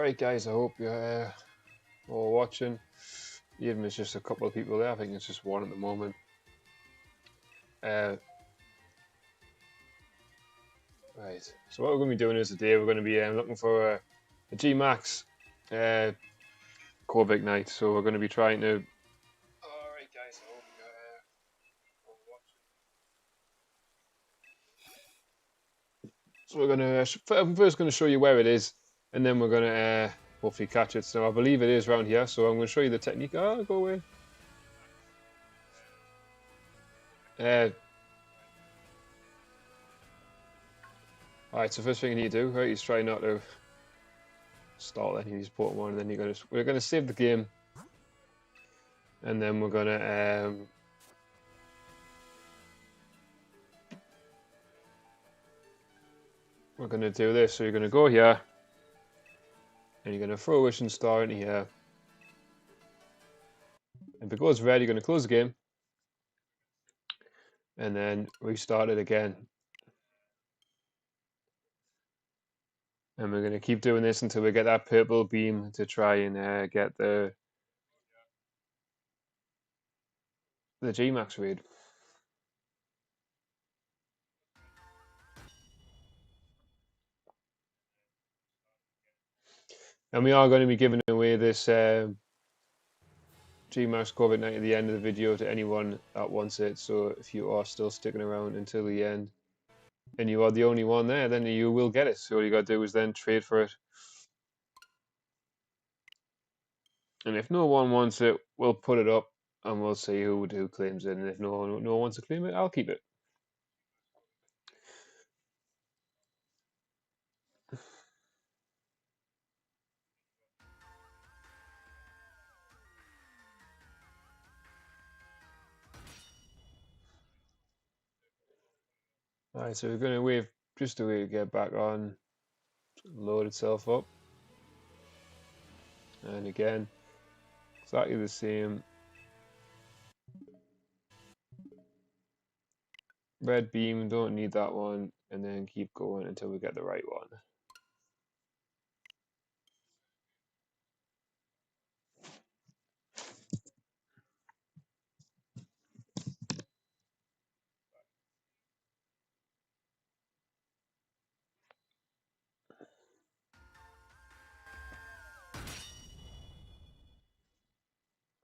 Alright guys, I hope you're all watching. Even if it's just a couple of people there, I think it's just one at the moment. Right, so what we're going to be doing is today we're going to be looking for a Gmax Corviknight. So we're going to be trying to... Alright guys, I hope you're all watching. So we're going to... I'm first going to show you where it is, and then we're going to hopefully catch it. So I believe it is around here, so I'm going to show you the technique. Oh, go away. Alright, so first thing you need to do, right, is try not to start then. You just put one, and then we're gonna save the game, and then we're gonna do this. So you're gonna go here, and you're gonna throw a wishing star into here, and if it goes red, you're gonna close the game, and then restart it again. And we're going to keep doing this until we get that purple beam to try and get the Gmax read. And we are going to be giving away this Gmax Corviknight at the end of the video to anyone that wants it. So if you are still sticking around until the end and you are the only one there, then you will get it. So all you got to do is then trade for it. And if no one wants it, we'll put it up and we'll see who claims it. And if no one wants to claim it, I'll keep it. Alright, so we're going to wait just a way to get back on, load itself up. And again, exactly the same. Red beam, don't need that one, and then keep going until we get the right one.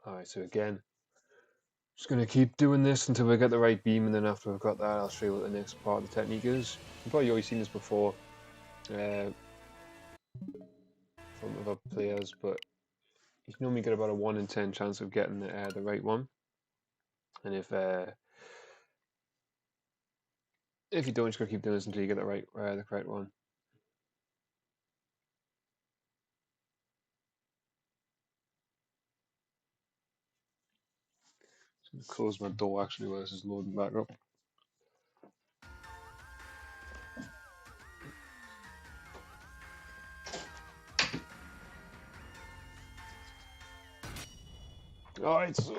Alright, so again, just going to keep doing this until we get the right beam, and then after we've got that, I'll show you what the next part of the technique is. You've probably already seen this before from other players, but you normally get about a 1 in 10 chance of getting the right one. And if you don't, just gotta keep doing this until you get the correct one. So I'm gonna close my door actually while this is loading back up. Alright, so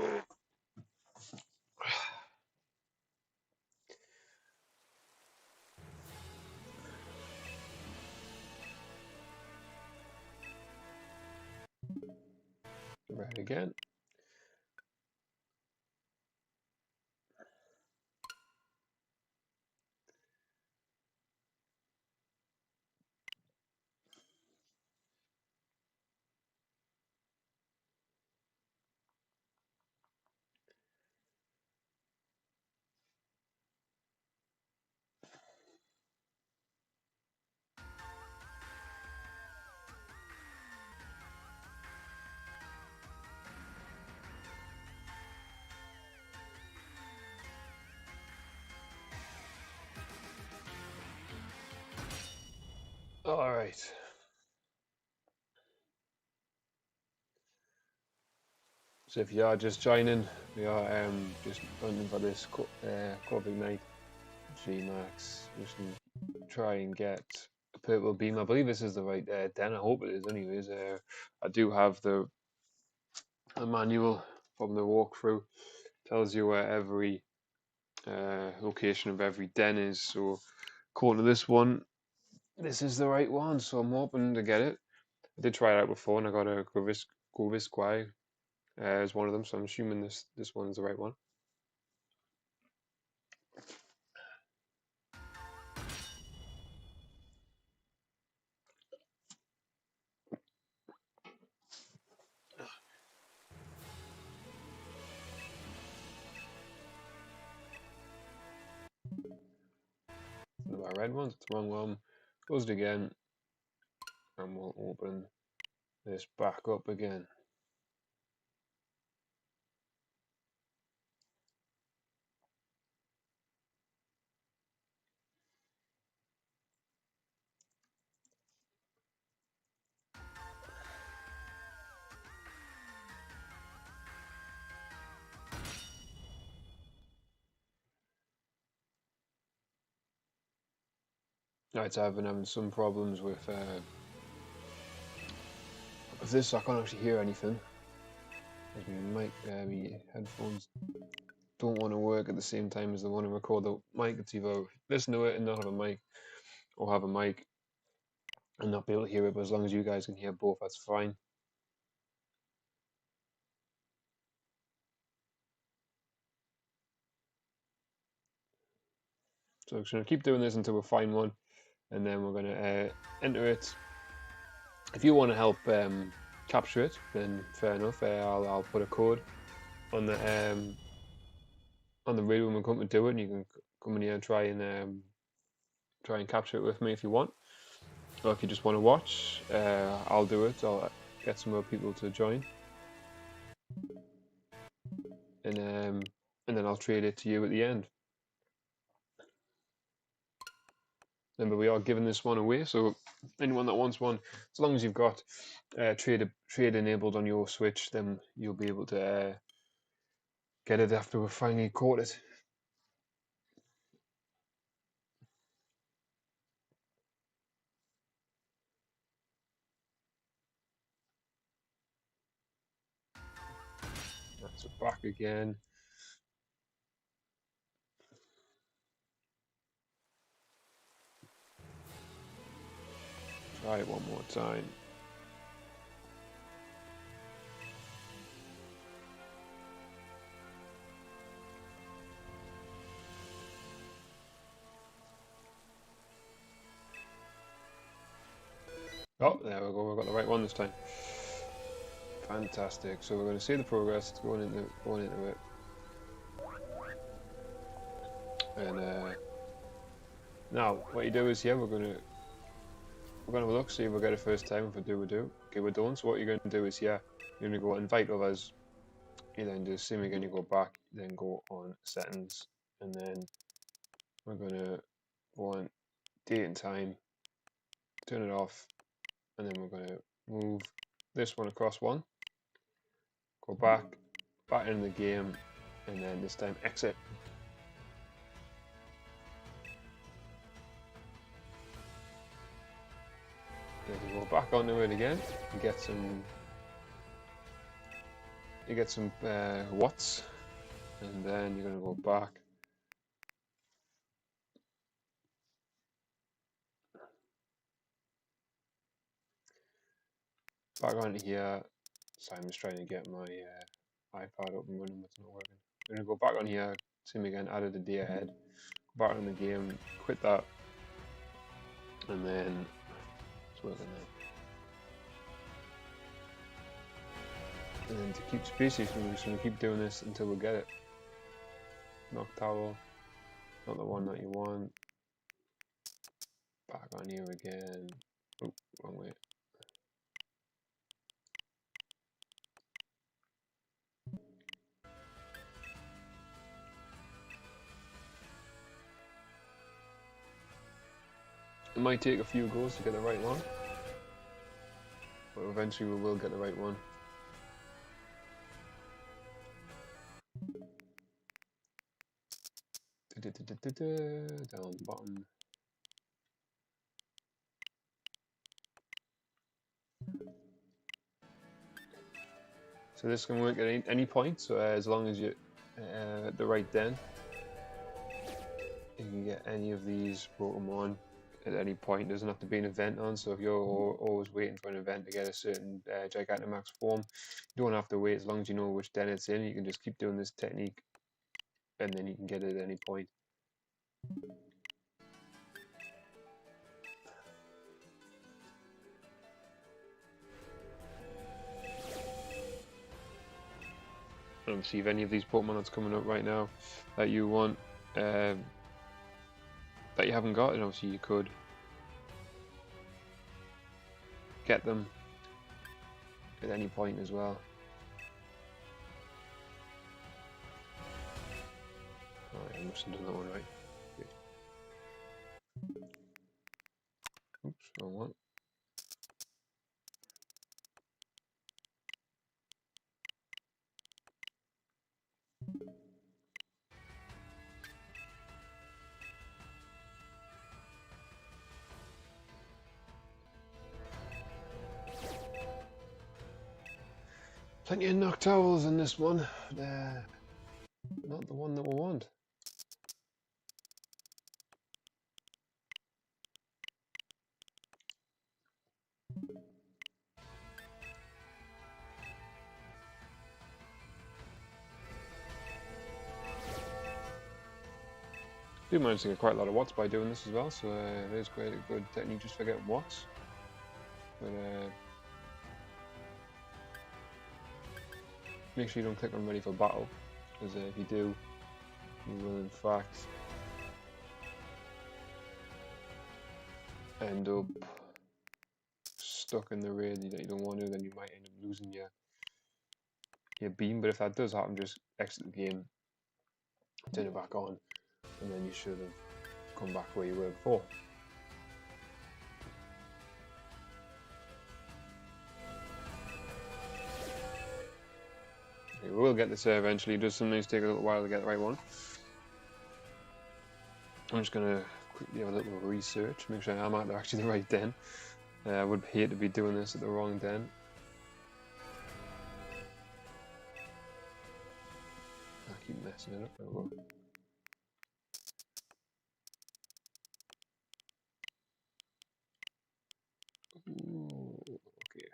red again. Alright. So if you are just joining, we are just hunting for this Corviknight Gmax. Just try and get a purple beam. I believe this is the right den. I hope it is anyways. I do have the manual from the walkthrough. Tells you where every location of every den is. So according to this one, this is the right one. So I'm hoping to get it. I did try it out before, and I got a Corviknight as one of them. So I'm assuming this one is the right one. One of our red ones. It's the wrong one. Close it again, and we'll open this back up again. Right, so I've been having some problems with this. I can't actually hear anything. My headphones don't want to work at the same time as they want to record the mic. It's either listen to it and not have a mic, or have a mic and not be able to hear it. But as long as you guys can hear both, that's fine. So I'm just going to keep doing this until we find one, and then we're going to enter it. If you want to help capture it, then fair enough. I'll put a code on the video when we come to do it, and you can come in here and try and capture it with me if you want. Or if you just want to watch, I'll do it. I'll get some more people to join, and then I'll trade it to you at the end. Remember, we are giving this one away, so anyone that wants one, as long as you've got trade enabled on your Switch, then you'll be able to get it after we've finally caught it. That's it back again. Try it one more time. Oh, there we go. We've got the right one this time. Fantastic. So we're going to see the progress. It's going into it. And now what you do is we're going to look, see if we get it first time. If we do, we do. Okay, we don't. So what you're going to do is you're going to go invite others. You then do the same again. You go back, then go on settings, and then we're going to go on date and time. Turn it off, and then we're going to move this one across one. Go back into the game, and then this time exit. Then you go back onto it again. You get some watts, and then you're going to go back. Back onto here. So I'm just trying to get my iPad up and running, but it's not working. I'm going to go back on here, same again, added a day ahead. Go back on the game, quit that, and then it's working now. And then to keep species, we're just going to keep doing this until we get it. Knock towel, not the one that you want. Back on here again. Oh, wrong way. It might take a few goes to get the right one, but eventually we will get the right one. Down the bottom. So this can work at any point, so as long as you're at the right den, you can get any of these Pokemon. at any point. It doesn't have to be an event on, so if you're always waiting for an event to get a certain Gigantamax form, you don't have to wait. As long as you know which den it's in, you can just keep doing this technique and then you can get it at any point. Obviously, if any of these Pokemon that's coming up right now that you want, that you haven't got, and obviously you could get them at any point as well. Oh, I must have done that one right. Oops, wrong one. Plenty of Noctowls in this one. Not the one that we want. Do manage to get quite a lot of watts by doing this as well, so it is quite a good technique just for getting watts. But make sure you don't click on ready for battle, because if you do, you will in fact end up stuck in the raid that you don't want to. Then you might end up losing your beam. But if that does happen, just exit the game, turn it back on, and then you should have come back where you were before. Okay, we will get this there eventually. It does sometimes take a little while to get the right one. I'm just gonna quickly have a little research, make sure I'm at actually the right den. I would hate to be doing this at the wrong den. I keep messing it up. Oh, well. Ooh, okay.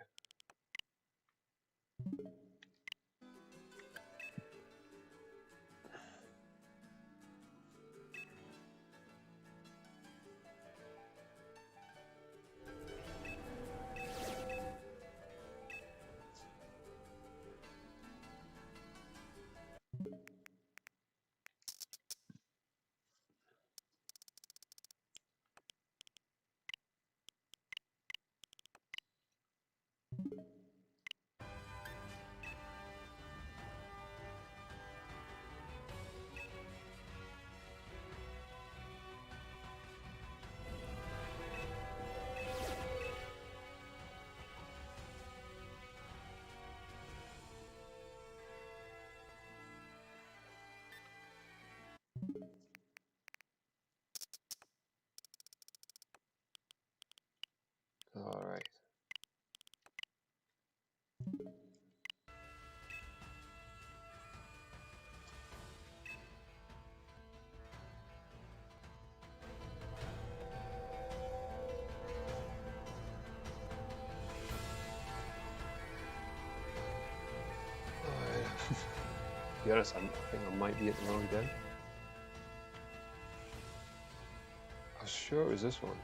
All right. To be honest, I think I might be at the wrong den. I was sure it was this one.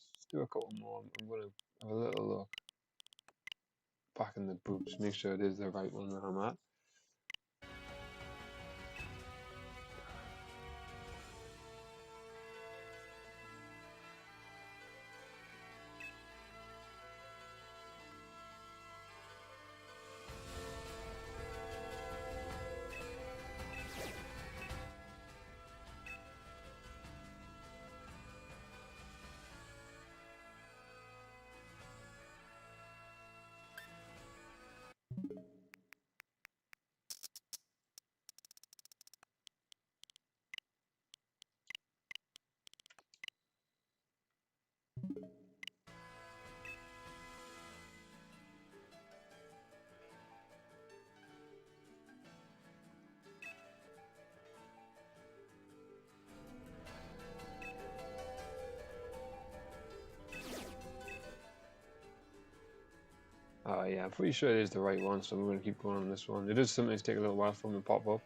Let's do a couple more. I'm gonna have a little look back in the boots, make sure it is the right one that I'm at. Yeah, I'm pretty sure it is the right one, so I'm going to keep going on this one. It does sometimes take a little while for them to pop up.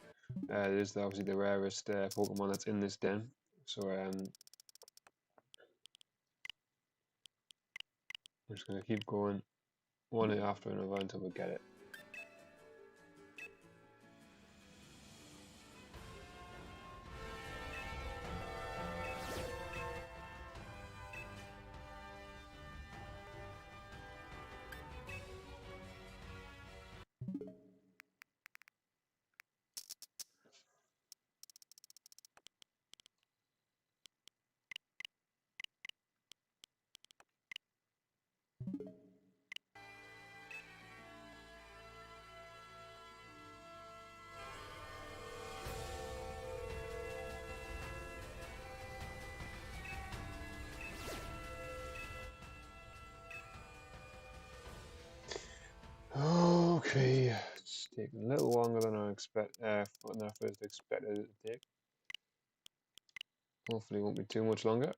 It is obviously the rarest Pokemon that's in this den, so I'm just going to keep going one after another until we get it. Okay, it's taking a little longer than I first expected it to take. Hopefully it won't be too much longer.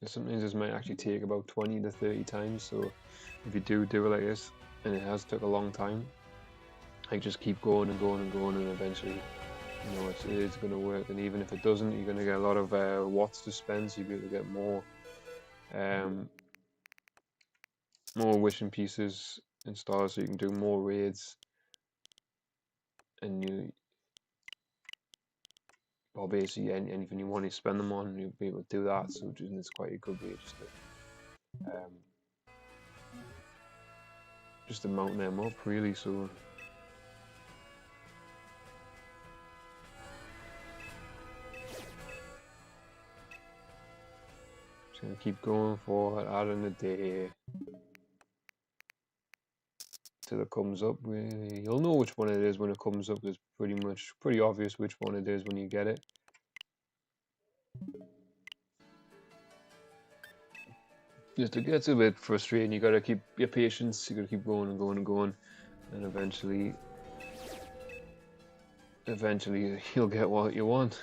Sometimes this might actually take about 20 to 30 times, so if you do it like this, and it has took a long time, I just keep going and going and going, and eventually, you know, it is going to work. And even if it doesn't, you're going to get a lot of watts to spend, so you'll be able to get more wishing pieces installed, so you can do more raids, and or basically anything you want to spend them on, you'll be able to do that. So it's quite a good way just to mount them up, really. So just gonna keep going for adding a day till it comes up. Really, you'll know which one it is when it comes up. It's pretty obvious which one it is when you get it. Just it gets a bit frustrating. You gotta keep your patience. You gotta keep going and going and going, and eventually you'll get what you want.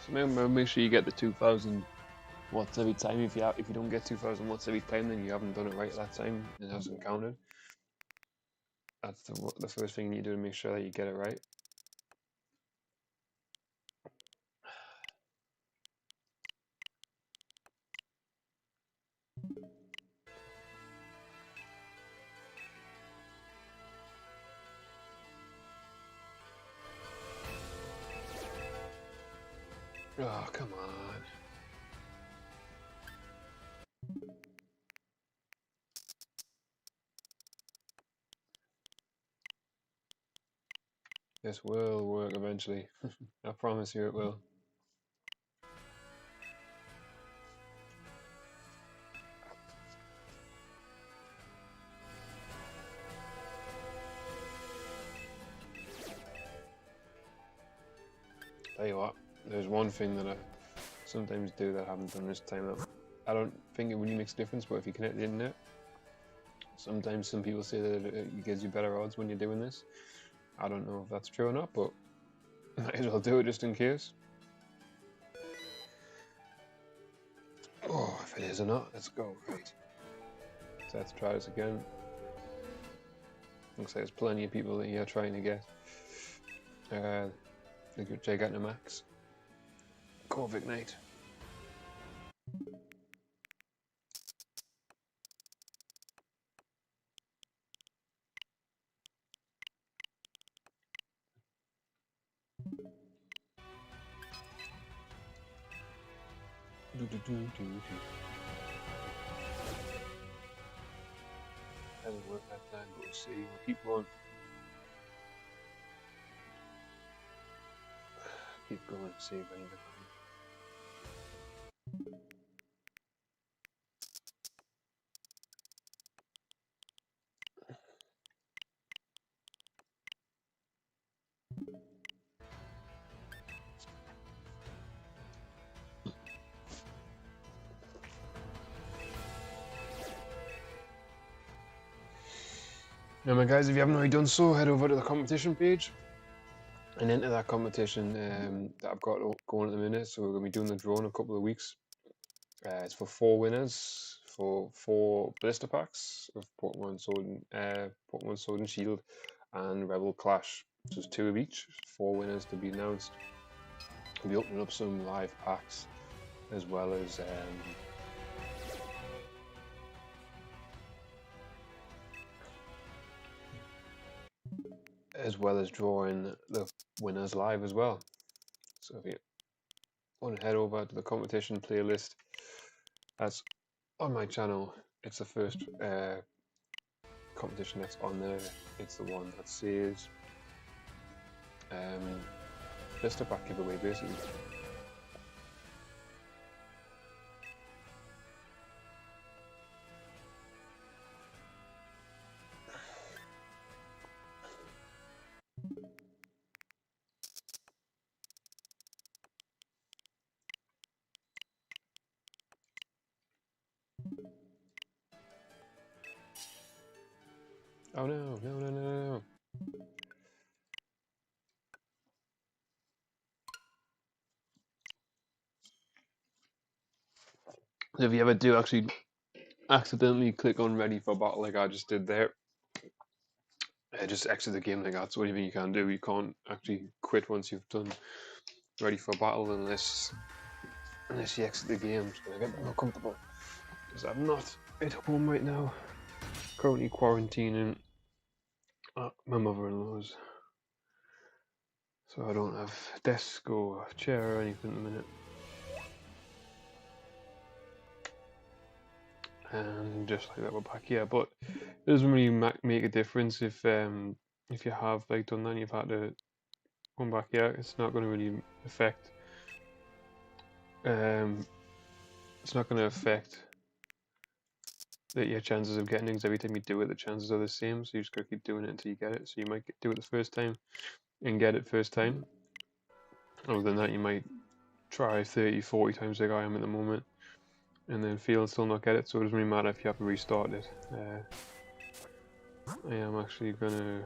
So make sure you get the 2,000 watts every time. If you don't get 2,000 watts every time, then you haven't done it right that time. It hasn't counted. That's the first thing you need to do to make sure that you get it right. Oh, come on. This will work eventually. I promise you it will. Tell you what, there's one thing that I sometimes do that I haven't done this time. I don't think it really makes a difference, but if you connect the internet, sometimes some people say that it gives you better odds when you're doing this. I don't know if that's true or not, but might as well do it just in case. Oh, if it is or not, let's go. Right. So let's try this again. Looks like there's plenty of people that you're trying to get the Gigantamax Corviknight. Hasn't worked that time, but we'll see. We'll keep going. Keep going and see if anything. Now, guys, if you haven't already done so, head over to the competition page and enter that competition that I've got going at the minute. So we're going to be doing the draw in a couple of weeks. It's for 4 winners for 4 blister packs of Pokemon Sword and Shield and Rebel Clash. So it's 2 of each, 4 winners to be announced. We'll be opening up some live packs as well as drawing the winners live as well. So if you want to head over to the competition playlist that's on my channel, it's the first competition that's on there. It's the one that says blister pack giveaway, basically. Oh no, no, no, no, no. So if you ever do actually accidentally click on ready for battle like I just did there, just exit the game like that. That's what you can do. You can't actually quit once you've done ready for battle unless you exit the game. It's going to get more comfortable because I'm not at home right now. Currently quarantining at my mother-in-law's, so I don't have desk or chair or anything at the minute. And just like that, we're back here. But it doesn't really make a difference if you have like done that and you've had to come back here. It's not going to really affect. It's not going to affect your chances of getting things every time you do it. The chances are the same, so you just got to keep doing it until you get it. So you might do it the first time and get it first time. Other than that, you might try 30, 40 times like I am at the moment, and then fail and still not get it. So it doesn't really matter if you have to restart it. I am actually gonna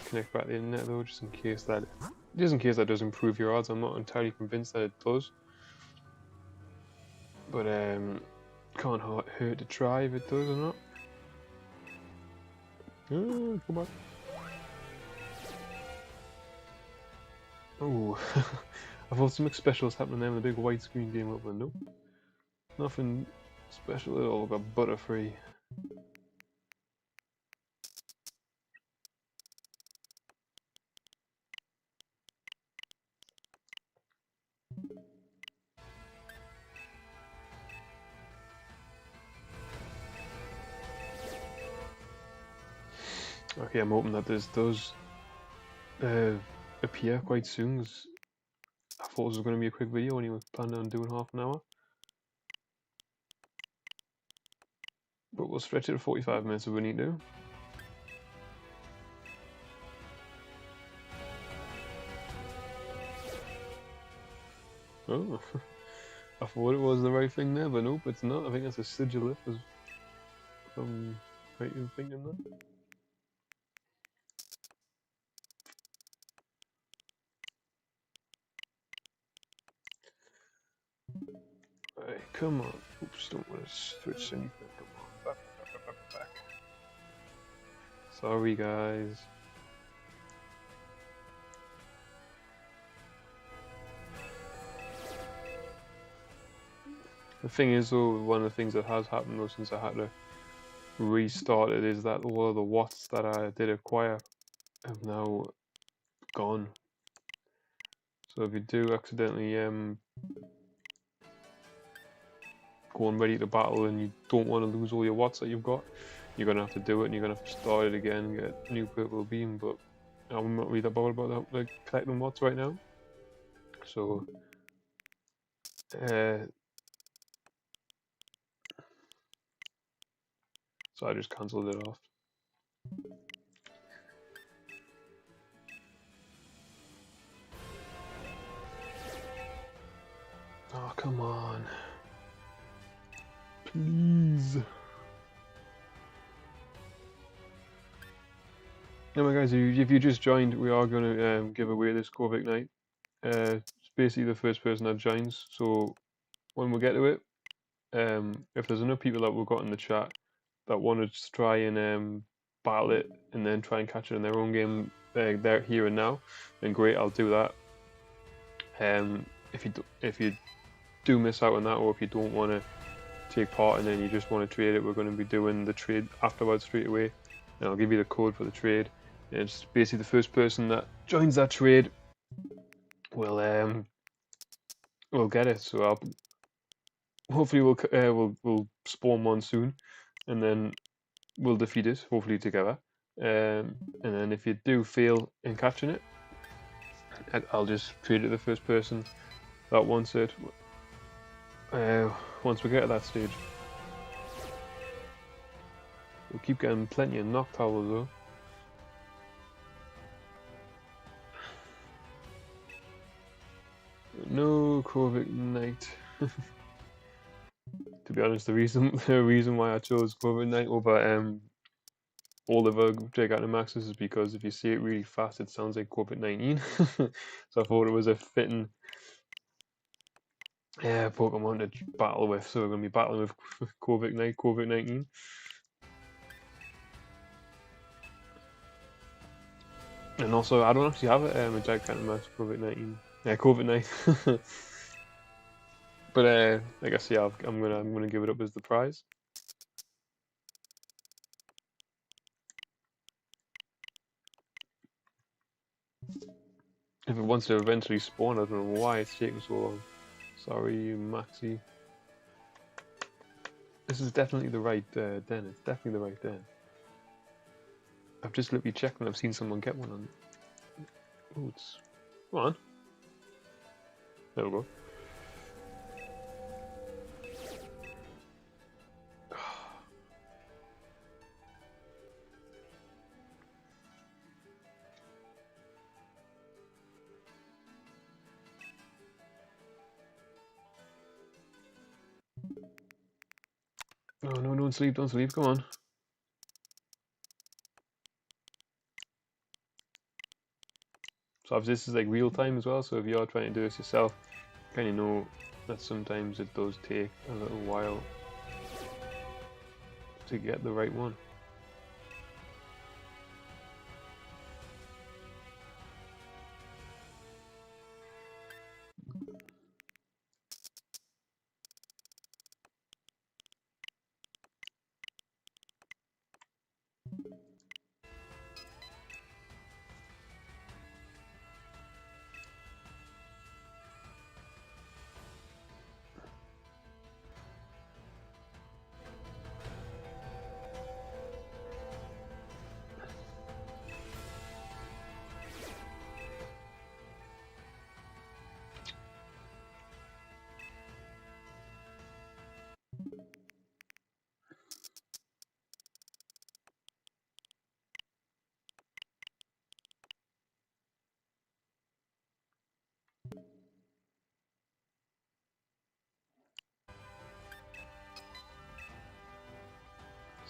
connect back to the internet though, just in case that does improve your odds. I'm not entirely convinced that it does, but can't hurt to try if it does or not. Come on. Oh, I thought something special was happening there with the big white screen game up window. Nothing special at all, got Butterfree. Okay, I'm hoping that this does appear quite soon, because I thought this was going to be a quick video and he was planning on doing half an hour. But we'll stretch it to 45 minutes if we need to. Oh, I thought it was the right thing there, but nope, it's not. I think that's a sigillip, if I'm right in thinking that. Alright, come on. Oops, don't want to switch anything. Come on, back. Sorry, guys. The thing is, though, one of the things that has happened though since I had to restart it is that all of the watts that I did acquire have now gone. So if you do accidentally go on ready to battle and you don't want to lose all your watts that you've got, you're gonna have to do it and you're gonna have to start it again and get a new purple beam. But I'm not really that bothered about that, like collecting watts right now. So so I just cancelled it off. Oh, come on. Please. Anyway guys, if you just joined, we are going to give away this Corviknight. It's basically the first person that joins, so when we get to it, if there's enough people that we've got in the chat that want to try and battle it and then try and catch it in their own game there here and now, then great, I'll do that. If you do miss out on that, or if you don't want to take part and then you just want to trade it, we're going to be doing the trade afterwards straight away, and I'll give you the code for the trade. And it's basically the first person that joins that trade will get it. So I'll hopefully we'll spawn one soon, and then we'll defeat it hopefully together. And then if you do fail in catching it, I'll just trade it to the first person that wants it. Once we get to that stage, we'll keep getting plenty of knock towers though. No Corviknight. To be honest, the reason why I chose Corviknight over all of our Gigantamaxes is because if you say it really fast, it sounds like Corviknight. So I thought it was a fitting Pokemon to battle with. So we're going to be battling with Corviknight. And also, I don't actually have a Gigantamax Corviknight. Yeah, Corviknight. But I guess yeah, I'm gonna give it up as the prize. If it wants to eventually spawn, I don't know why it's taking so long. Sorry, Maxi. This is definitely the right den. It's definitely the right den. I've just literally checked and I've seen someone get one on it. Oh, it's... Come on. There we go. Oh no, don't sleep, come on. So obviously this is like real time as well, so if you're trying to do this yourself, you kind of know that sometimes it does take a little while to get the right one.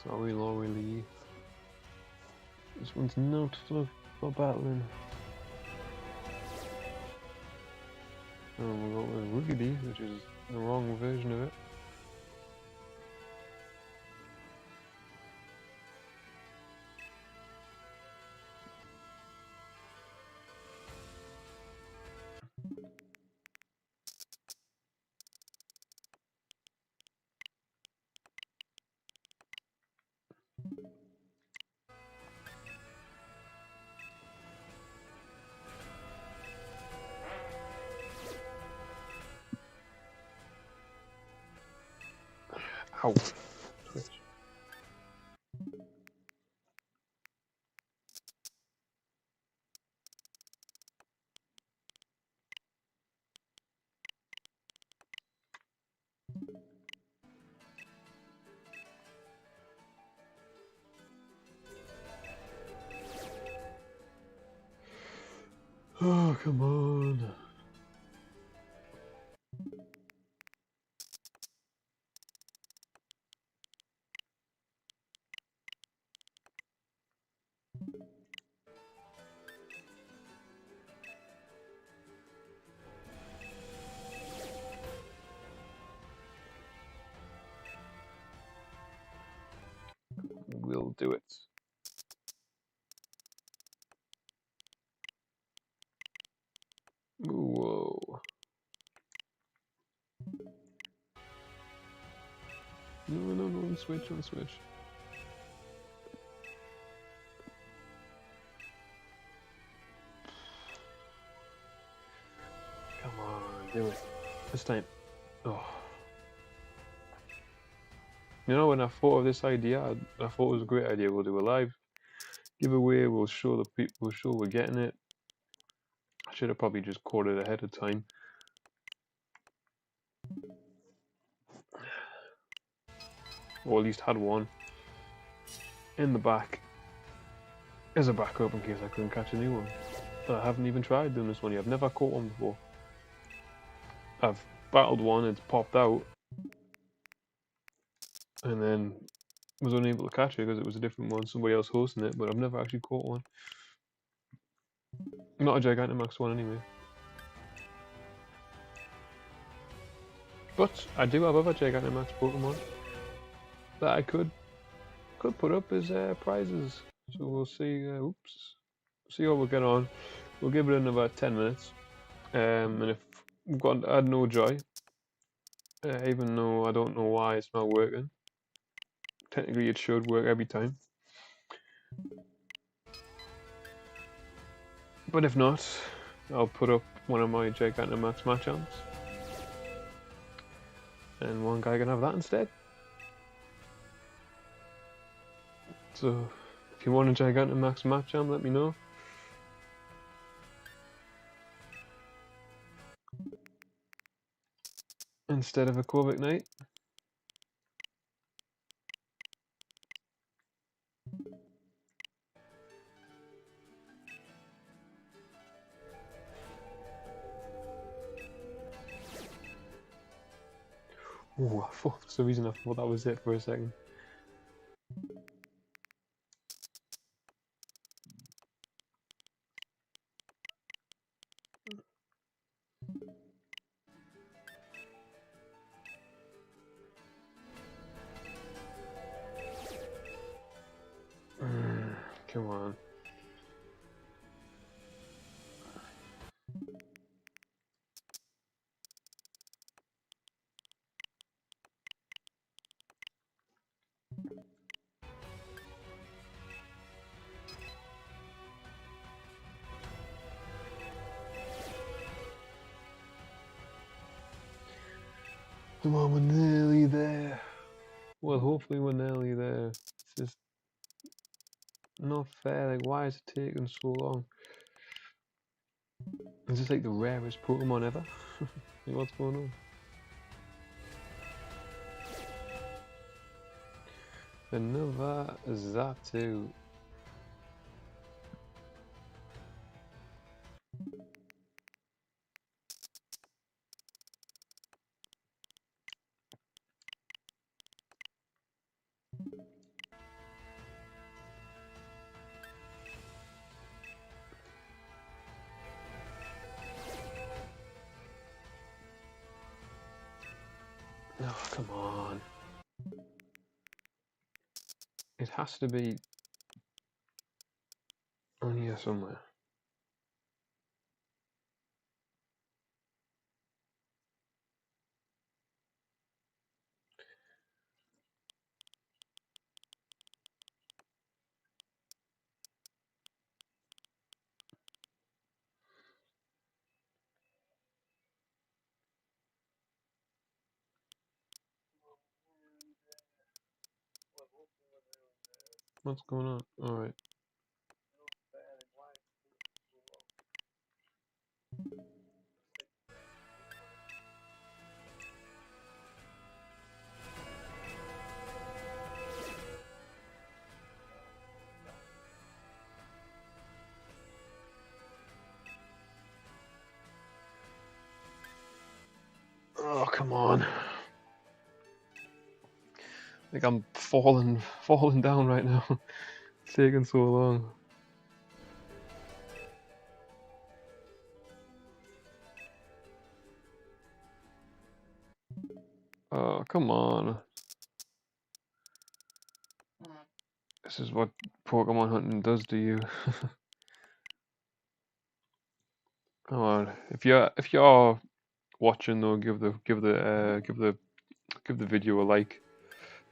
Sorry, Laurie Lee. This one's not for battling. And we got with Wiggity, which is the wrong version of it. Ow. Twitch. Oh, come on. We'll do it. Whoa. No, switch. Come on, do it. This time. Oh. You know, when I thought of this idea, I thought it was a great idea. We'll do a live giveaway. We'll show the people. We'll show we're getting it. I should have probably just caught it ahead of time. Or at least had one in the back as a backup in case I couldn't catch a new one. But I haven't even tried doing this one yet. I've never caught one before. I've battled one, it's popped out, and then was unable to catch it because it was a different one, somebody else hosting it, but I've never actually caught one. Not a Gigantamax one anyway. But I do have other Gigantamax Pokemon that I could put up as prizes. So we'll see. See how we'll get on. We'll give it another 10 minutes. And if we've got had no joy, even though I don't know why it's not working. Technically, it should work every time. But if not, I'll put up one of my Gigantamax Machamps. And one guy can have that instead. So, if you want a Gigantamax Machamp, let me know. Instead of a Corviknight. Oh, for some reason I thought that was it for a second. Come on. Come on, we're nearly there. Well, hopefully we're nearly there. It's just not fair. Like, why is it taking so long? Is this like the rarest Pokemon ever? Like, what's going on? Another Zatu. Oh, come on. It has to be on here somewhere. What's going on? Alright. Oh, come on. Like I'm falling down right now. It's taking so long. Oh, come on. This is what Pokemon hunting does to you. Come on. If you're watching though, give the video a like.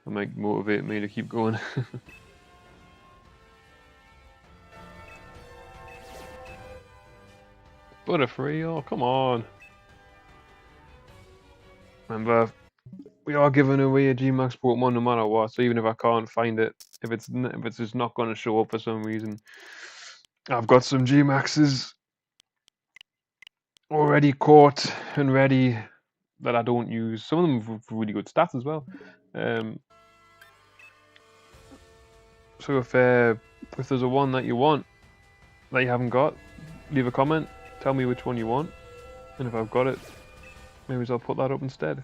It might motivate me to keep going. Butterfree, oh come on. Remember, we are giving away a Gmax Pokemon no matter what, so even if I can't find it, if it's just not going to show up for some reason, I've got some Gmaxes already caught and ready that I don't use. Some of them have really good stats as well. So if there's a one that you want that you haven't got, leave a comment, tell me which one you want, and if I've got it, maybe I'll put that up instead.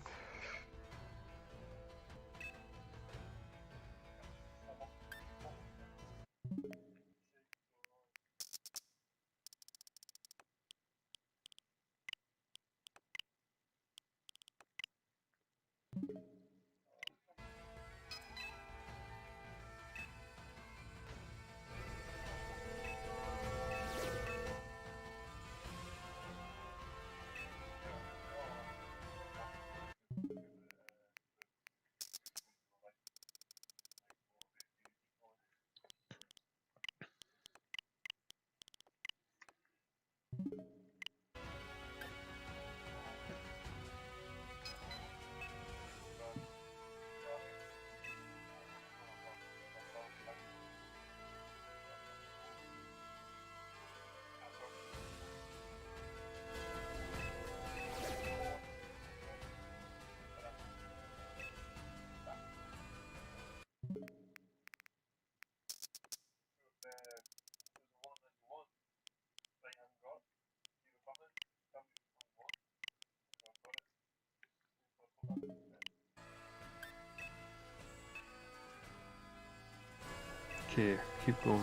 Okay, keep going.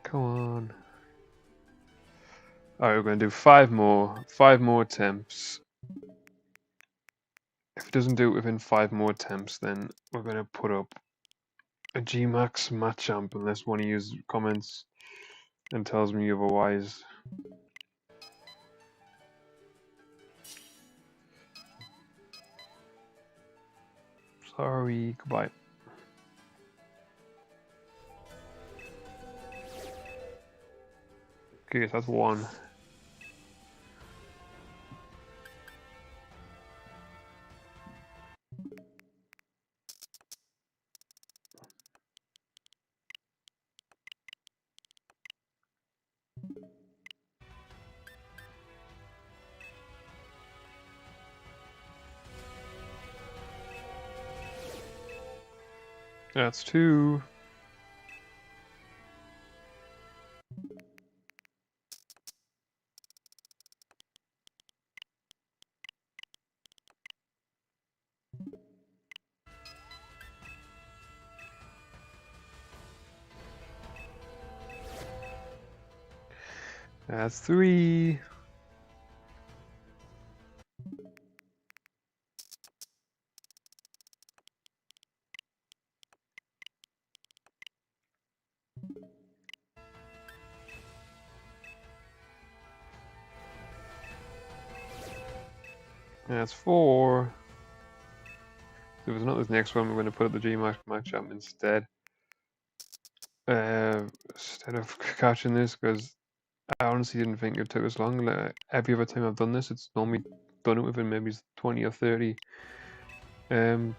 Come on. Alright, we're going to do five more attempts. If it doesn't do it within 5 more attempts, then we're going to put up a Gmax Machamp unless one of you comments and tells me otherwise. Sorry, goodbye. Okay, so that's one. That's two. That's three. That's 4. If it's not this next one, we're going to put up the Gmax matchup instead. Instead of catching this, because I honestly didn't think it took as long. Like, every other time I've done this, it's normally done it within maybe 20 or 30 20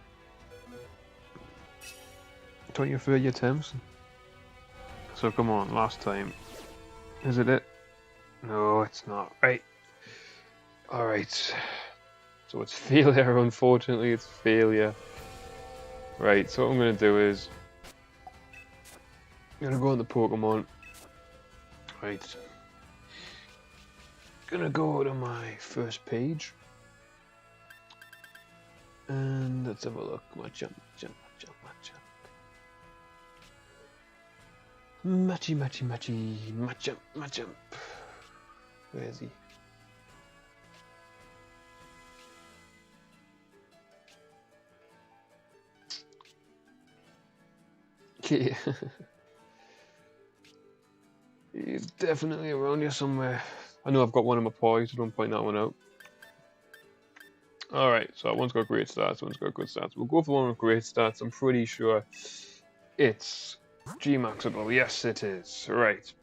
or 30 attempts. So come on, last time. Is it? No, it's not. Right. Alright. So it's failure, unfortunately, it's failure. Right, so what I'm going to do is I'm going to go on the Pokemon. Right. Gonna go to my first page. And let's have a look. Matchup. Matchup. Where is he? Okay. He's definitely around here somewhere. I know I've got one in my paw, so don't point that one out. Alright, so one's got great stats, one's got good stats. We'll go for one with great stats. I'm pretty sure it's Gmaxable. Yes, it is. Right.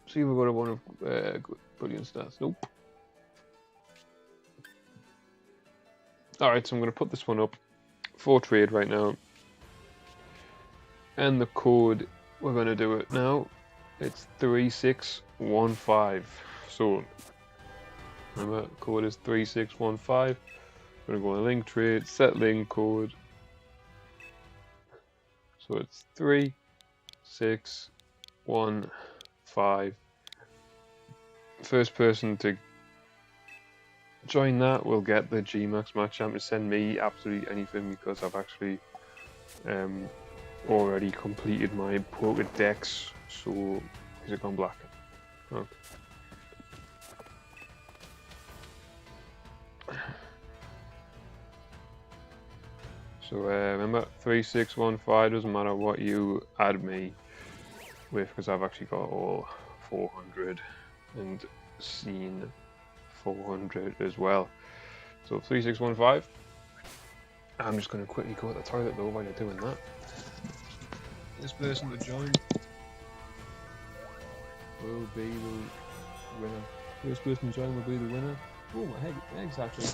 See if we've got one of brilliant stats. Nope. Alright, so I'm going to put this one up for trade right now. And the code, we're going to do it now. It's 3615. So, remember, code is 3615. I'm going to go on link trade, set link code. So it's 3615. First person to join that will get the Gmax matchup to send me absolutely anything because I've actually already completed my Poker decks. So, is it gone black? Okay. So remember, 3615 doesn't matter what you add me with because I've actually got all 400 and seen 400 as well. So 3615. I'm just going to quickly go to the toilet though while you're doing that. This person to join will be the winner. This person to join will be the winner. Oh my eggs actually.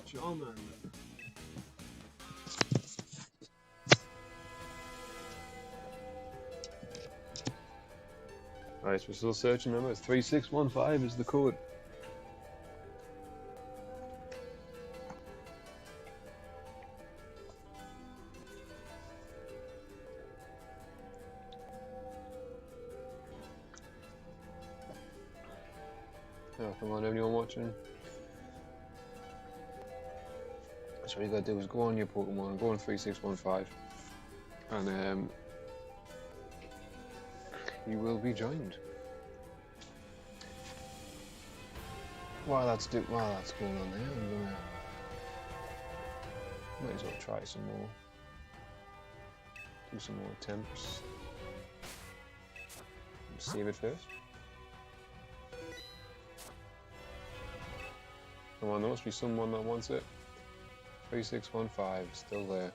Charmander. Alright, so we're still searching. Remember, it's 3615 is the code. Oh, come on, everyone watching. So what you gotta do is go on your Pokemon, go on 3615, and you will be joined. While that's going on there, I'm gonna might as well try some more. Do some more attempts. Save it first. Come on, there must be someone that wants it. 3615, still there.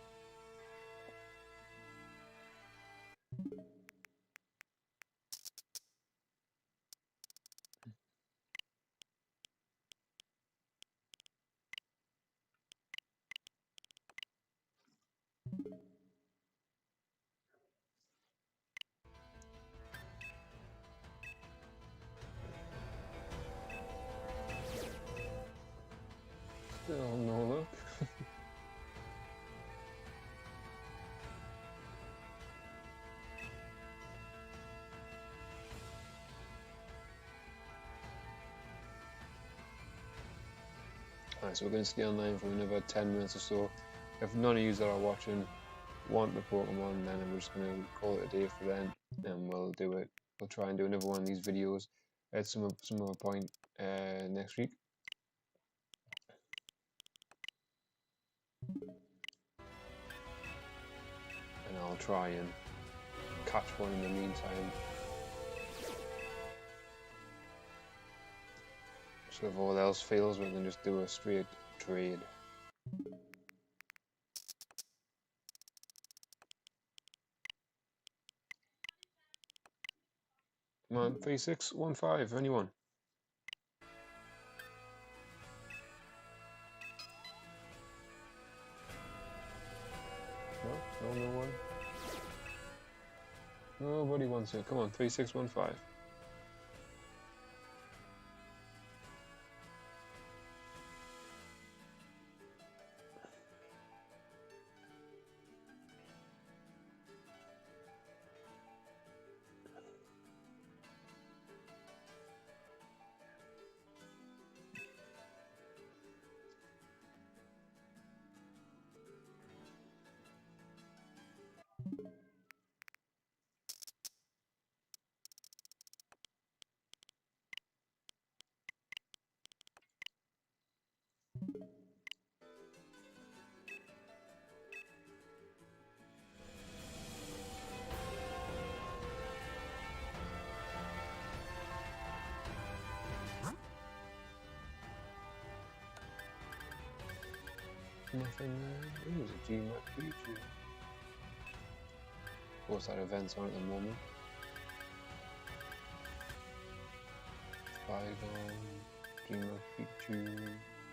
Alright, so we're going to stay online for another 10 minutes or so. If none of you that are watching want the Pokemon, then I'm just going to call it a day for then, and we'll do it. We'll try and do another one of these videos at some other point next week. And I'll try and catch one in the meantime. So if all else fails, we can just do a straight trade. Come on, 3615, anyone? No one. Nobody wants it. Come on, 3615. Nothing there. There's a Gmax feature. Of course, that event's on at the moment. Bygone, Gmax feature,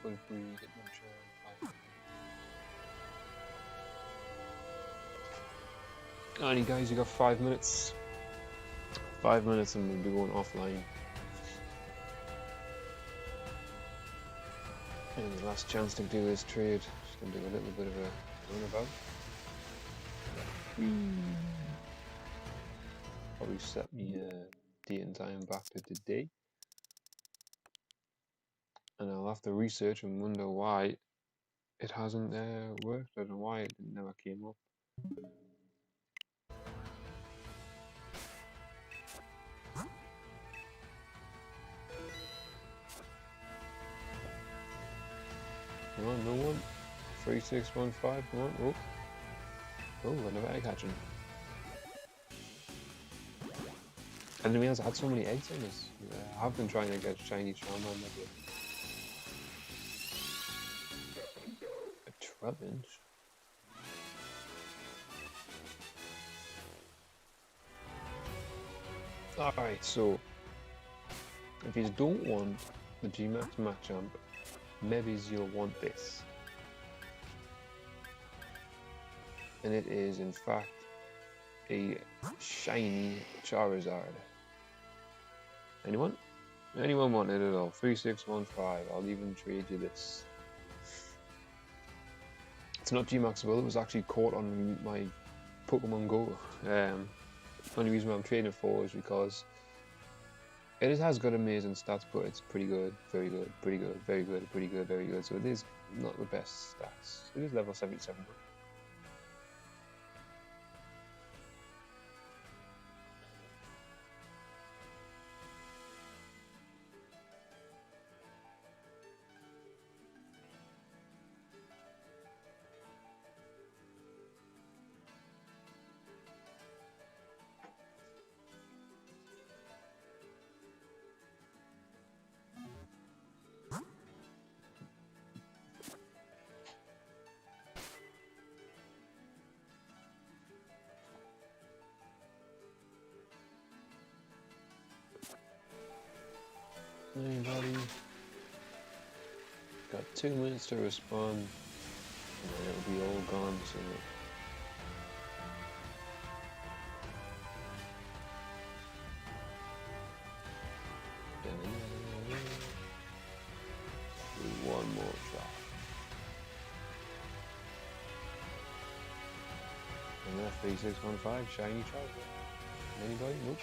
Full Free, Hitmonchan. Alrighty guys, you got 5 minutes. 5 minutes and we'll be going offline. And the last chance to do this trade. Just gonna do a little bit of a runabout. Probably set me date and time back to today. And I'll have to research and wonder why it hasn't worked. I don't know why it never came up. Come on, no one. 3615, come on. Oh, another egg hatching. I didn't realize I had so many eggs in this. I have been trying to get shiny Charmander. A 12-inch? Alright, so if you don't want the Gmax Machamp, maybe you'll want this. And it is in fact a shiny Charizard. Anyone? Anyone want it at all? 3615, I'll even trade you this. It's not Gmaxable, it was actually caught on my Pokemon Go. The only reason why I'm trading it for is because it has got amazing stats, but it's pretty good, very good, pretty good, very good, pretty good, very good. So it is not the best stats. It is level 77. Anybody? Got 2 minutes to respond, and then it'll be all gone. So do one more shot. And that's 3615 shiny Charizard. Anybody? Nope.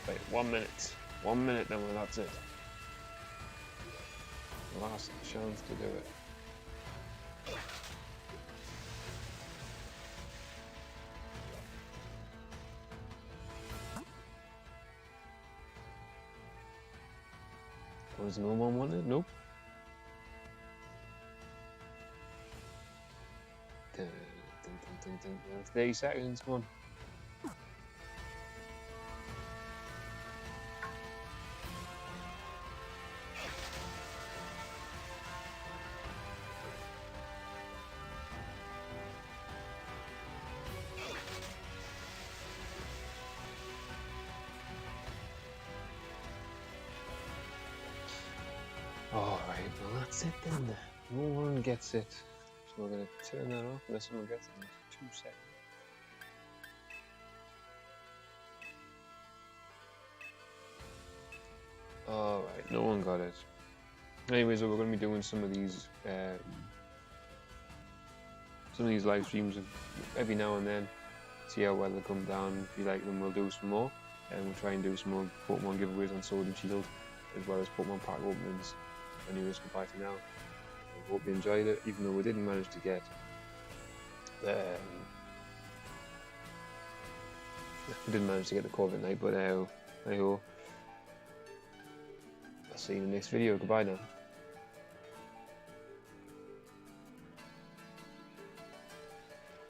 Wait, 1 minute. 1 minute, then that's it. Last chance to do it. Was no one wanted? Nope. Dun, dun, dun, dun, dun. 30 seconds, come on. Alright, well that's it then. No one gets it. So we're going to turn that off unless someone gets it in 2 seconds. Alright, no one got it. Anyways, so we're going to be doing some of these live streams every now and then. See how well they come down. If you like them, we'll do some more. And we'll try and do some more Pokemon giveaways on Sword and Shield, as well as Pokemon pack openings. Anyways, goodbye for now. I hope you enjoyed it, even though we didn't manage to get the Corviknight, but I hope I'll see you in the next video. Goodbye now.